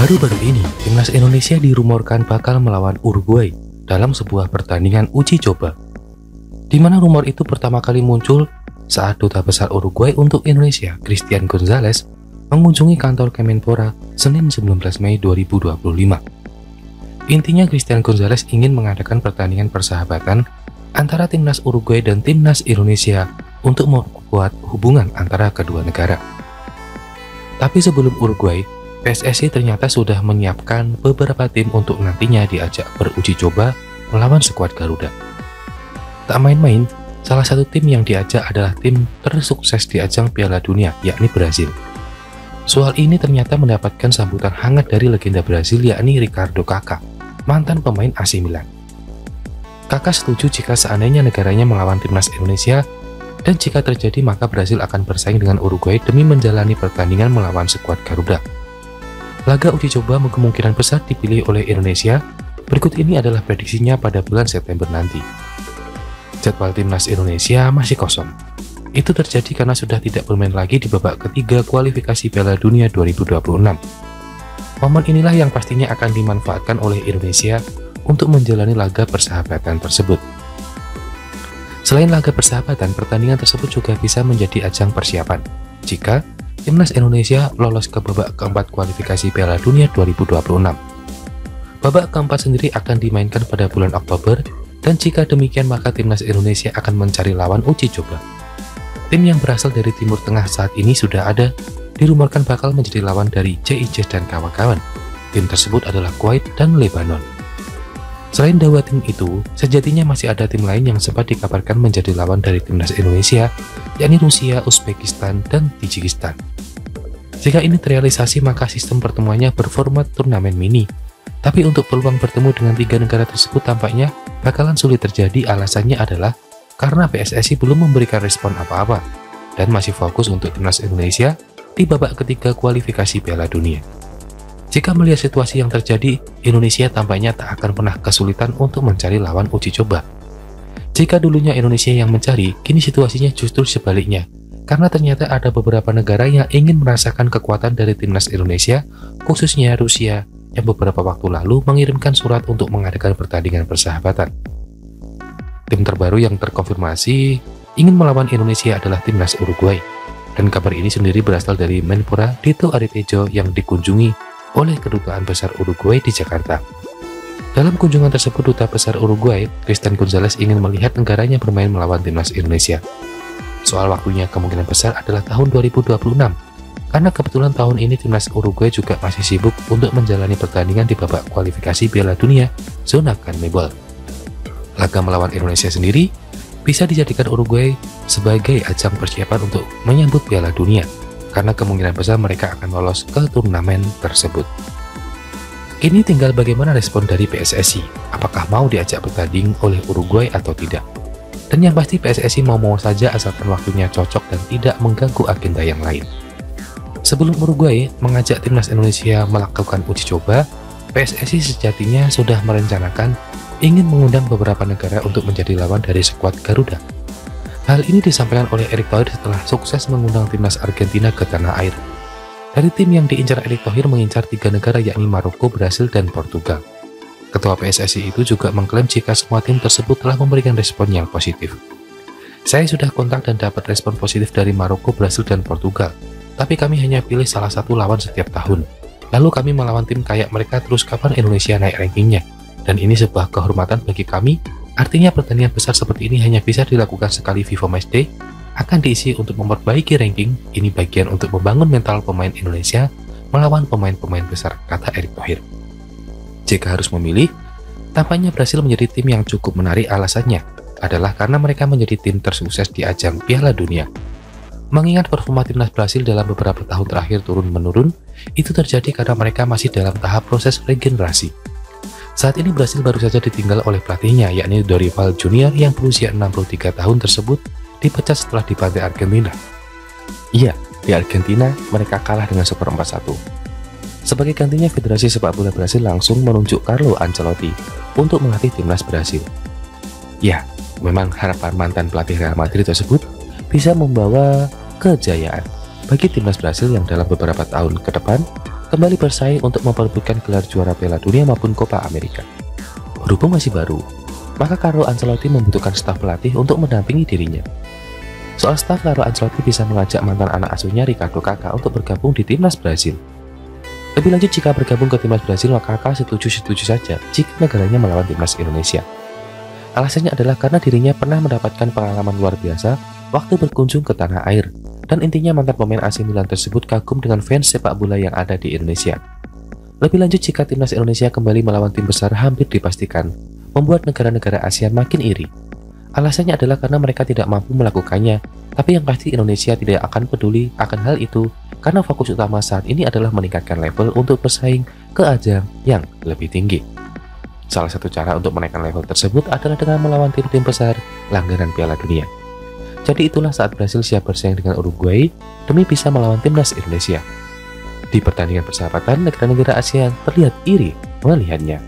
Baru-baru ini, timnas Indonesia dirumorkan bakal melawan Uruguay dalam sebuah pertandingan uji coba. Di mana rumor itu pertama kali muncul saat Duta Besar Uruguay untuk Indonesia, Christian Gonzalez, mengunjungi kantor Kemenpora Senin 19 Mei 2025. Intinya Christian Gonzalez ingin mengadakan pertandingan persahabatan antara timnas Uruguay dan timnas Indonesia untuk memperkuat hubungan antara kedua negara. Tapi sebelum Uruguay, PSSI ternyata sudah menyiapkan beberapa tim untuk nantinya diajak beruji coba melawan skuad Garuda. Tak main-main, salah satu tim yang diajak adalah tim tersukses di ajang Piala Dunia, yakni Brazil. Soal ini ternyata mendapatkan sambutan hangat dari legenda Brazil, yakni Ricardo Kaká, mantan pemain AC Milan. Kaká setuju jika seandainya negaranya melawan timnas Indonesia, dan jika terjadi maka Brazil akan bersaing dengan Uruguay demi menjalani pertandingan melawan skuad Garuda. Laga uji coba kemungkinan besar dipilih oleh Indonesia. Berikut ini adalah prediksinya pada bulan September nanti. Jadwal timnas Indonesia masih kosong. Itu terjadi karena sudah tidak bermain lagi di babak ketiga kualifikasi Piala Dunia 2026. Momen inilah yang pastinya akan dimanfaatkan oleh Indonesia untuk menjalani laga persahabatan tersebut. Selain laga persahabatan, pertandingan tersebut juga bisa menjadi ajang persiapan jika timnas Indonesia lolos ke babak keempat kualifikasi Piala Dunia 2026. Babak keempat sendiri akan dimainkan pada bulan Oktober, dan jika demikian maka timnas Indonesia akan mencari lawan uji coba. Tim yang berasal dari Timur Tengah saat ini sudah ada, dirumorkan bakal menjadi lawan dari JIC dan kawan-kawan. Tim tersebut adalah Kuwait dan Lebanon. Selain dua tim itu, sejatinya masih ada tim lain yang sempat dikabarkan menjadi lawan dari timnas Indonesia, yakni Rusia, Uzbekistan, dan Tajikistan. Jika ini terrealisasi maka sistem pertemuannya berformat turnamen mini. Tapi untuk peluang bertemu dengan tiga negara tersebut tampaknya bakalan sulit terjadi. Alasannya adalah karena PSSI belum memberikan respon apa-apa dan masih fokus untuk timnas Indonesia di babak ketiga kualifikasi Piala Dunia. Jika melihat situasi yang terjadi, Indonesia tampaknya tak akan pernah kesulitan untuk mencari lawan uji coba. Jika dulunya Indonesia yang mencari, kini situasinya justru sebaliknya. Karena ternyata ada beberapa negara yang ingin merasakan kekuatan dari timnas Indonesia, khususnya Rusia, yang beberapa waktu lalu mengirimkan surat untuk mengadakan pertandingan persahabatan. Tim terbaru yang terkonfirmasi ingin melawan Indonesia adalah timnas Uruguay. Dan kabar ini sendiri berasal dari Menpora Dito Aritejo yang dikunjungi oleh Kedutaan Besar Uruguay di Jakarta. Dalam kunjungan tersebut, Duta Besar Uruguay, Christian Gonzalez, ingin melihat negaranya bermain melawan timnas Indonesia. Soal waktunya kemungkinan besar adalah tahun 2026, karena kebetulan tahun ini timnas Uruguay juga masih sibuk untuk menjalani pertandingan di babak kualifikasi Piala Dunia zona CONMEBOL. Laga melawan Indonesia sendiri bisa dijadikan Uruguay sebagai ajang persiapan untuk menyambut Piala Dunia, karena kemungkinan besar mereka akan lolos ke turnamen tersebut. Kini tinggal bagaimana respon dari PSSI, apakah mau diajak bertanding oleh Uruguay atau tidak. Dan yang pasti PSSI mau-mau saja asalkan waktunya cocok dan tidak mengganggu agenda yang lain. Sebelum Uruguay mengajak timnas Indonesia melakukan uji coba, PSSI sejatinya sudah merencanakan ingin mengundang beberapa negara untuk menjadi lawan dari skuad Garuda. Hal ini disampaikan oleh Erick Thohir setelah sukses mengundang timnas Argentina ke tanah air. Dari tim yang diincar Erick Thohir mengincar tiga negara yakni Maroko, Brasil, dan Portugal. Ketua PSSI itu juga mengklaim jika semua tim tersebut telah memberikan respon yang positif. Saya sudah kontak dan dapat respon positif dari Maroko, Brasil, dan Portugal. Tapi kami hanya pilih salah satu lawan setiap tahun. Lalu kami melawan tim kayak mereka terus kapan Indonesia naik rankingnya. Dan ini sebuah kehormatan bagi kami. Artinya pertandingan besar seperti ini hanya bisa dilakukan sekali FIFA Matchday, akan diisi untuk memperbaiki ranking. Ini bagian untuk membangun mental pemain Indonesia melawan pemain-pemain besar, kata Erick Thohir. Jika harus memilih, tampaknya Brasil menjadi tim yang cukup menarik. Alasannya adalah karena mereka menjadi tim tersukses di ajang Piala Dunia. Mengingat performa timnas Brasil dalam beberapa tahun terakhir turun-menurun, itu terjadi karena mereka masih dalam tahap proses regenerasi. Saat ini Brasil baru saja ditinggal oleh pelatihnya, yakni Dorival Junior yang berusia 63 tahun tersebut dipecat setelah dibantai Argentina. Iya, di Argentina mereka kalah dengan skor 4-1. Sebagai gantinya, Federasi Sepak Bola Brasil langsung menunjuk Carlo Ancelotti untuk melatih timnas Brasil. Ya, memang harapan mantan pelatih Real Madrid tersebut bisa membawa kejayaan bagi timnas Brasil yang dalam beberapa tahun ke depan kembali bersaing untuk memperebutkan gelar juara Piala Dunia maupun Copa America. Berhubung masih baru, maka Carlo Ancelotti membutuhkan staf pelatih untuk mendampingi dirinya. Soal staf, Carlo Ancelotti bisa mengajak mantan anak asuhnya Ricardo Kaká untuk bergabung di timnas Brasil. Lebih lanjut, jika bergabung ke timnas Brasil, maka Kaká setuju saja jika negaranya melawan timnas Indonesia. Alasannya adalah karena dirinya pernah mendapatkan pengalaman luar biasa waktu berkunjung ke tanah air, dan intinya mantan pemain AC Milan tersebut kagum dengan fans sepak bola yang ada di Indonesia. Lebih lanjut, jika timnas Indonesia kembali melawan tim besar, hampir dipastikan membuat negara-negara ASEAN makin iri. Alasannya adalah karena mereka tidak mampu melakukannya, tapi yang pasti Indonesia tidak akan peduli akan hal itu karena fokus utama saat ini adalah meningkatkan level untuk bersaing ke ajang yang lebih tinggi. Salah satu cara untuk menaikkan level tersebut adalah dengan melawan tim-tim besar langganan Piala Dunia. Jadi itulah saat Brasil siap bersaing dengan Uruguay demi bisa melawan timnas Indonesia. Di pertandingan persahabatan, negara-negara ASEAN terlihat iri melihatnya.